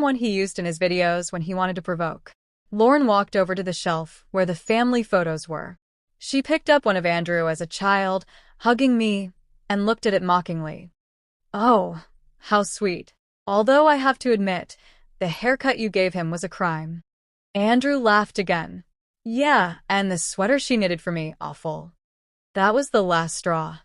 one he used in his videos when he wanted to provoke. Lauren walked over to the shelf where the family photos were. She picked up one of Andrew as a child, hugging me, and looked at it mockingly. "Oh, how sweet. Although I have to admit, the haircut you gave him was a crime." Andrew laughed again. "Yeah, and the sweater she knitted for me, awful." That was the last straw.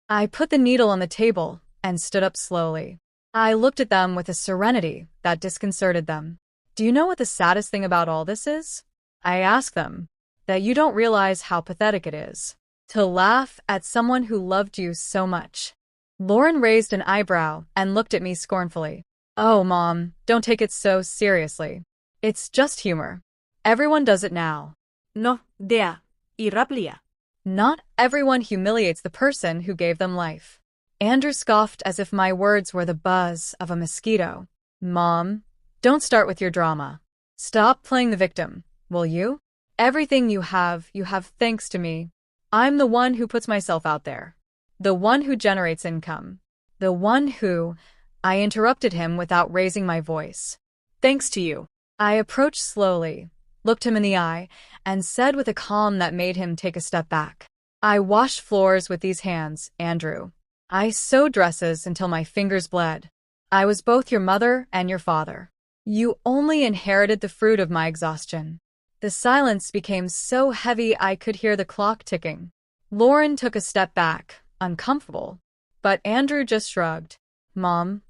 I put the needle on the table and stood up slowly. I looked at them with a serenity that disconcerted them. "Do you know what the saddest thing about all this is?" I asked them. "That you don't realize how pathetic it is to laugh at someone who loved you so much." Lauren raised an eyebrow and looked at me scornfully. "Oh, Mom, don't take it so seriously. It's just humor. Everyone does it now." No, Dea, irraplia. Not everyone humiliates the person who gave them life. Andrew scoffed as if my words were the buzz of a mosquito. "Mom, don't start with your drama. Stop playing the victim, will you? Everything you have thanks to me. I'm the one who puts myself out there. The one who generates income. The one who—" I interrupted him without raising my voice. "Thanks to you." I approached slowly, looked him in the eye, and said with a calm that made him take a step back. "I wash floors with these hands, Andrew. I sew dresses until my fingers bled. I was both your mother and your father. You only inherited the fruit of my exhaustion." The silence became so heavy I could hear the clock ticking. Lauren took a step back, uncomfortable. But Andrew just shrugged. "Mom,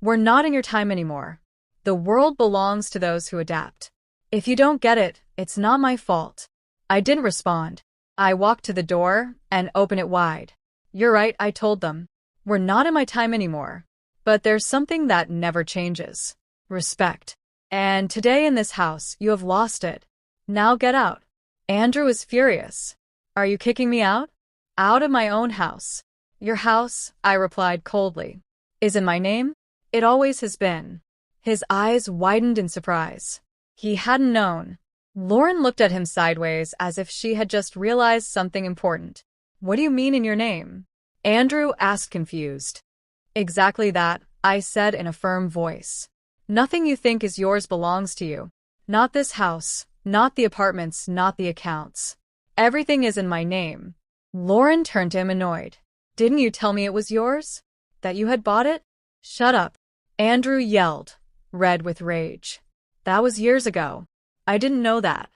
we're not in your time anymore. The world belongs to those who adapt. If you don't get it, it's not my fault." I didn't respond. I walked to the door and opened it wide. "You're right," I told them. "We're not in my time anymore. But there's something that never changes. Respect. And today in this house, you have lost it. Now get out." Andrew was furious. "Are you kicking me out?" "Out of my own house." "Your house," I replied coldly, "is in my name. It always has been." His eyes widened in surprise. He hadn't known. Lauren looked at him sideways as if she had just realized something important. "What do you mean in your name?" Andrew asked, confused. "Exactly that," I said in a firm voice. "Nothing you think is yours belongs to you. Not this house, not the apartments, not the accounts. Everything is in my name." Lauren turned to him annoyed. "Didn't you tell me it was yours? That you had bought it?" "Shut up," Andrew yelled, red with rage. "That was years ago. I didn't know that."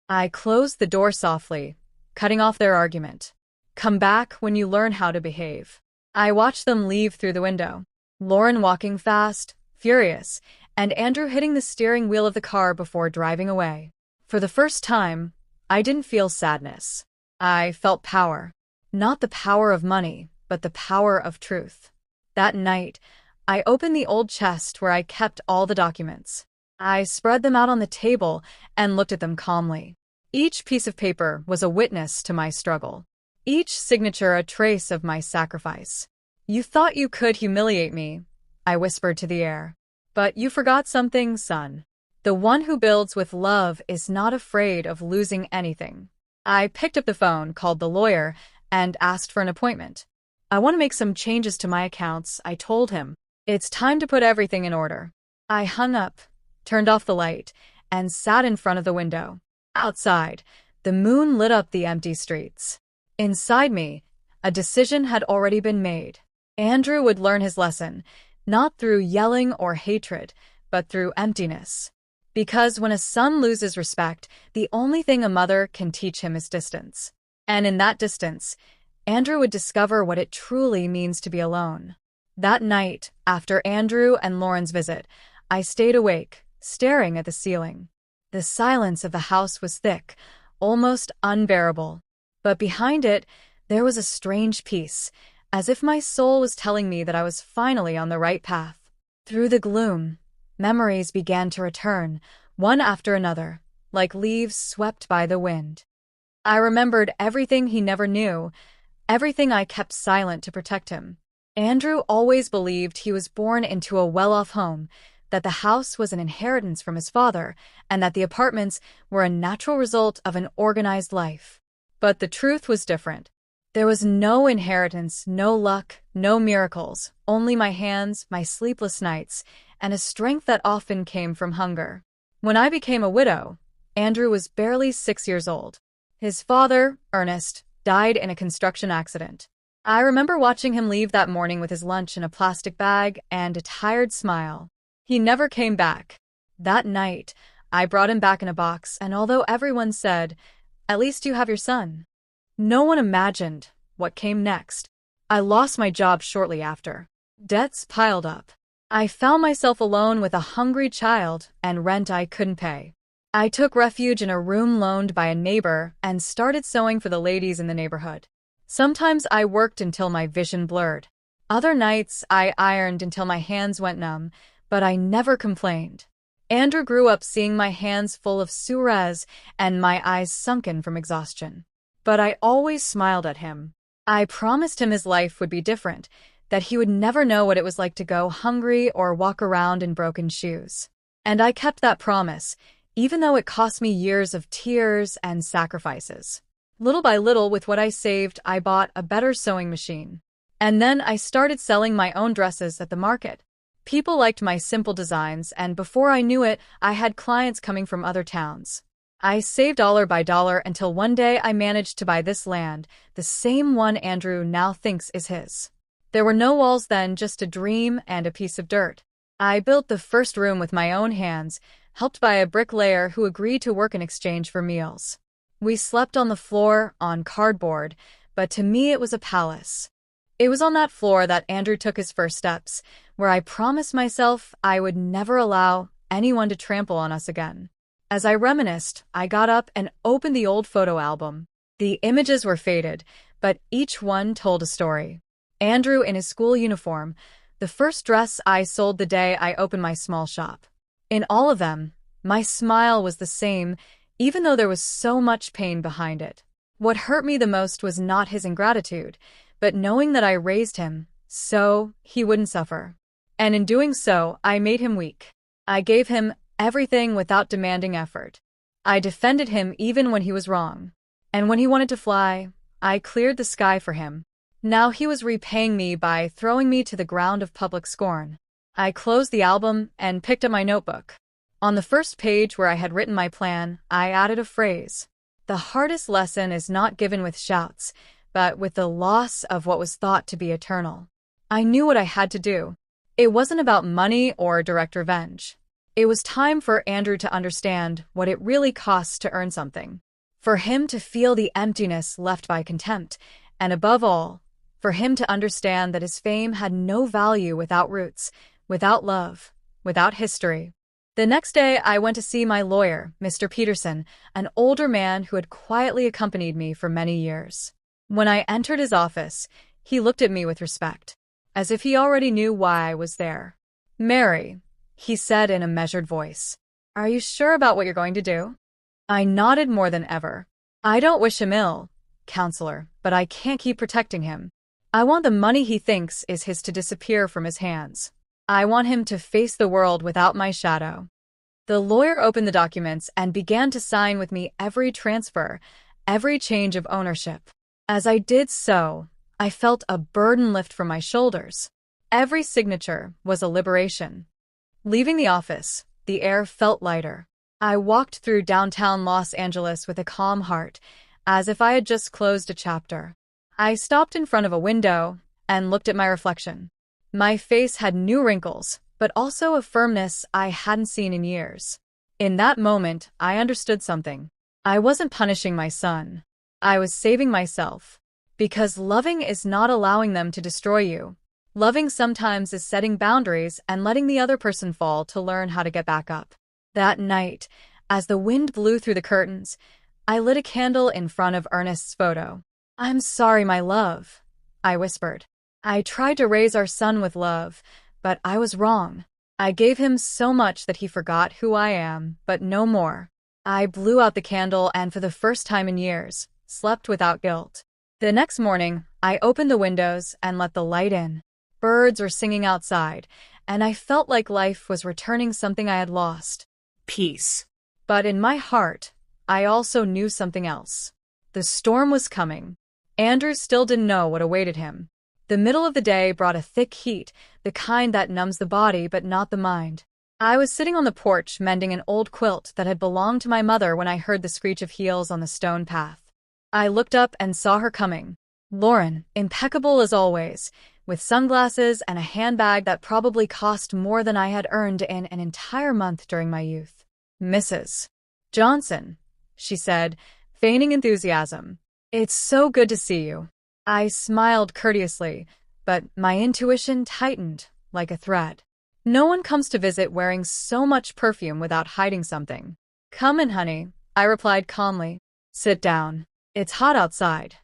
I closed the door softly, cutting off their argument. "Come back when you learn how to behave." I watched them leave through the window. Lauren walking fast, furious, and Andrew hitting the steering wheel of the car before driving away. For the first time, I didn't feel sadness. I felt power. Not the power of money, but the power of truth. That night, I opened the old chest where I kept all the documents. I spread them out on the table and looked at them calmly. Each piece of paper was a witness to my struggle. Each signature a trace of my sacrifice. "You thought you could humiliate me," I whispered to the air. "But you forgot something, son. The one who builds with love is not afraid of losing anything." I picked up the phone, called the lawyer, and asked for an appointment. "I want to make some changes to my accounts," I told him. "It's time to put everything in order." I hung up, turned off the light, and sat in front of the window. Outside, the moon lit up the empty streets. Inside me, a decision had already been made. Andrew would learn his lesson, not through yelling or hatred, but through emptiness. Because when a son loses respect, the only thing a mother can teach him is distance. And in that distance, Andrew would discover what it truly means to be alone. That night, after Andrew and Lauren's visit, I stayed awake, staring at the ceiling. The silence of the house was thick, almost unbearable. But behind it, there was a strange peace, as if my soul was telling me that I was finally on the right path. Through the gloom, memories began to return, one after another, like leaves swept by the wind. I remembered everything he never knew, everything I kept silent to protect him. Andrew always believed he was born into a well-off home, that the house was an inheritance from his father, and that the apartments were a natural result of an organized life. But the truth was different. There was no inheritance, no luck, no miracles, only my hands, my sleepless nights, and a strength that often came from hunger. When I became a widow, Andrew was barely 6 years old. His father, Ernest, died in a construction accident. I remember watching him leave that morning with his lunch in a plastic bag and a tired smile. He never came back. That night, I brought him back in a box, and although everyone said, "At least you have your son," no one imagined what came next. I lost my job shortly after. Debts piled up. I found myself alone with a hungry child and rent I couldn't pay. I took refuge in a room loaned by a neighbor and started sewing for the ladies in the neighborhood. Sometimes I worked until my vision blurred. Other nights I ironed until my hands went numb, but I never complained. Andrew grew up seeing my hands full of sores and my eyes sunken from exhaustion. But I always smiled at him. I promised him his life would be different, that he would never know what it was like to go hungry or walk around in broken shoes. And I kept that promise, even though it cost me years of tears and sacrifices. Little by little, with what I saved, I bought a better sewing machine. And then I started selling my own dresses at the market. People liked my simple designs, and before I knew it, I had clients coming from other towns. I saved dollar by dollar until one day I managed to buy this land, the same one Andrew now thinks is his. There were no walls then, just a dream and a piece of dirt. I built the first room with my own hands, helped by a bricklayer who agreed to work in exchange for meals. We slept on the floor, on cardboard, but to me it was a palace. It was on that floor that Andrew took his first steps, where I promised myself I would never allow anyone to trample on us again. As I reminisced, I got up and opened the old photo album. The images were faded, but each one told a story. Andrew in his school uniform, the first dress I sold the day I opened my small shop. In all of them, my smile was the same, even though there was so much pain behind it. What hurt me the most was not his ingratitude, but knowing that I raised him so he wouldn't suffer. And in doing so, I made him weak. I gave him everything without demanding effort. I defended him even when he was wrong. And when he wanted to fly, I cleared the sky for him. Now he was repaying me by throwing me to the ground of public scorn. I closed the album and picked up my notebook. On the first page where I had written my plan, I added a phrase. The hardest lesson is not given with shouts, but with the loss of what was thought to be eternal. I knew what I had to do. It wasn't about money or direct revenge. It was time for Andrew to understand what it really costs to earn something. For him to feel the emptiness left by contempt, and above all, for him to understand that his fame had no value without roots, without love, without history. The next day, I went to see my lawyer, Mr. Peterson, an older man who had quietly accompanied me for many years. When I entered his office, he looked at me with respect, as if he already knew why I was there. "Mary," he said in a measured voice, "are you sure about what you're going to do?" I nodded more than ever. "I don't wish him ill, counselor, but I can't keep protecting him. I want the money he thinks is his to disappear from his hands. I want him to face the world without my shadow." The lawyer opened the documents and began to sign with me every transfer, every change of ownership. As I did so, I felt a burden lift from my shoulders. Every signature was a liberation. Leaving the office, the air felt lighter. I walked through downtown Los Angeles with a calm heart, as if I had just closed a chapter. I stopped in front of a window and looked at my reflection. My face had new wrinkles, but also a firmness I hadn't seen in years. In that moment, I understood something. I wasn't punishing my son. I was saving myself. Because loving is not allowing them to destroy you. Loving sometimes is setting boundaries and letting the other person fall to learn how to get back up. That night, as the wind blew through the curtains, I lit a candle in front of Ernest's photo. "I'm sorry, my love," I whispered. "I tried to raise our son with love, but I was wrong. I gave him so much that he forgot who I am, but no more." I blew out the candle and for the first time in years, slept without guilt. The next morning, I opened the windows and let the light in. Birds were singing outside, and I felt like life was returning something I had lost. Peace. But in my heart, I also knew something else. The storm was coming. Andrew still didn't know what awaited him. The middle of the day brought a thick heat, the kind that numbs the body but not the mind. I was sitting on the porch mending an old quilt that had belonged to my mother when I heard the screech of heels on the stone path. I looked up and saw her coming. Lauren, impeccable as always, with sunglasses and a handbag that probably cost more than I had earned in an entire month during my youth. "Mrs. Johnson," she said, feigning enthusiasm. "It's so good to see you." I smiled courteously, but my intuition tightened like a thread. No one comes to visit wearing so much perfume without hiding something. "Come in, honey," I replied calmly. "Sit down. It's hot outside."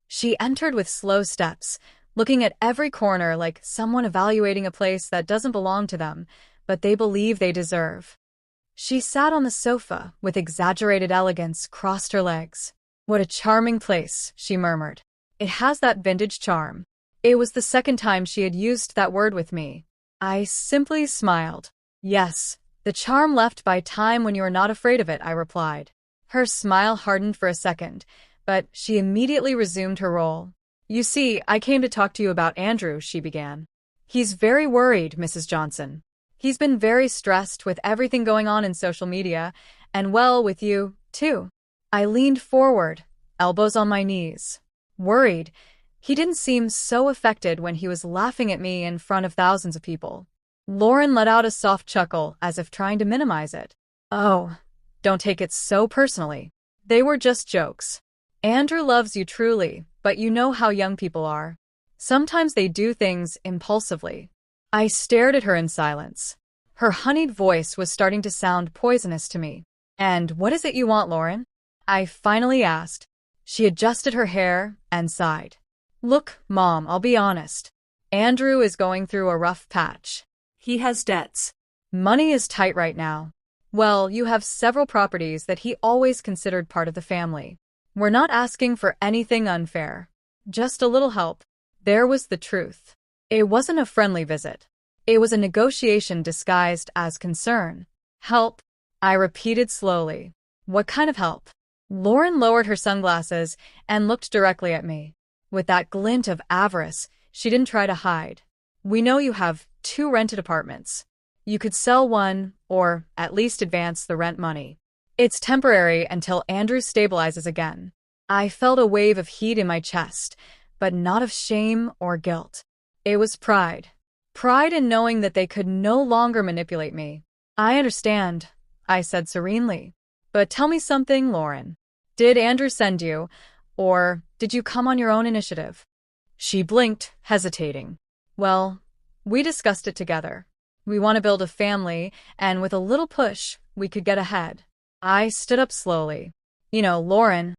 She entered with slow steps, looking at every corner like someone evaluating a place that doesn't belong to them, but they believe they deserve. She sat on the sofa with exaggerated elegance, crossed her legs. "What a charming place," she murmured. "It has that vintage charm." It was the second time she had used that word with me. I simply smiled. "Yes, the charm left by time when you are not afraid of it," I replied. Her smile hardened for a second, but she immediately resumed her role. "You see, I came to talk to you about Andrew," she began. "He's very worried, Mrs. Johnson. He's been very stressed with everything going on in social media, and well, with you, too." I leaned forward, elbows on my knees. Worried? He didn't seem so affected when he was laughing at me in front of thousands of people. Lauren let out a soft chuckle, as if trying to minimize it. "Oh, don't take it so personally. They were just jokes. Andrew loves you truly, but you know how young people are. Sometimes they do things impulsively." I stared at her in silence. Her honeyed voice was starting to sound poisonous to me. "And what is it you want, Lauren?" I finally asked. She adjusted her hair and sighed. "Look, Mom, I'll be honest. Andrew is going through a rough patch. He has debts. Money is tight right now. Well, you have several properties that he always considered part of the family. We're not asking for anything unfair. Just a little help." There was the truth. It wasn't a friendly visit. It was a negotiation disguised as concern. "Help," I repeated slowly. "What kind of help?" Lauren lowered her sunglasses and looked directly at me. With that glint of avarice, she didn't try to hide. "We know you have 2 rented apartments. You could sell one, or at least advance the rent money. It's temporary until Andrew stabilizes again." I felt a wave of heat in my chest, but not of shame or guilt. It was pride. Pride in knowing that they could no longer manipulate me. "I understand," I said serenely. "But tell me something, Lauren. Did Andrew send you, or did you come on your own initiative?" She blinked, hesitating. "Well, we discussed it together. We want to build a family, and with a little push, we could get ahead." I stood up slowly. "You know, Lauren,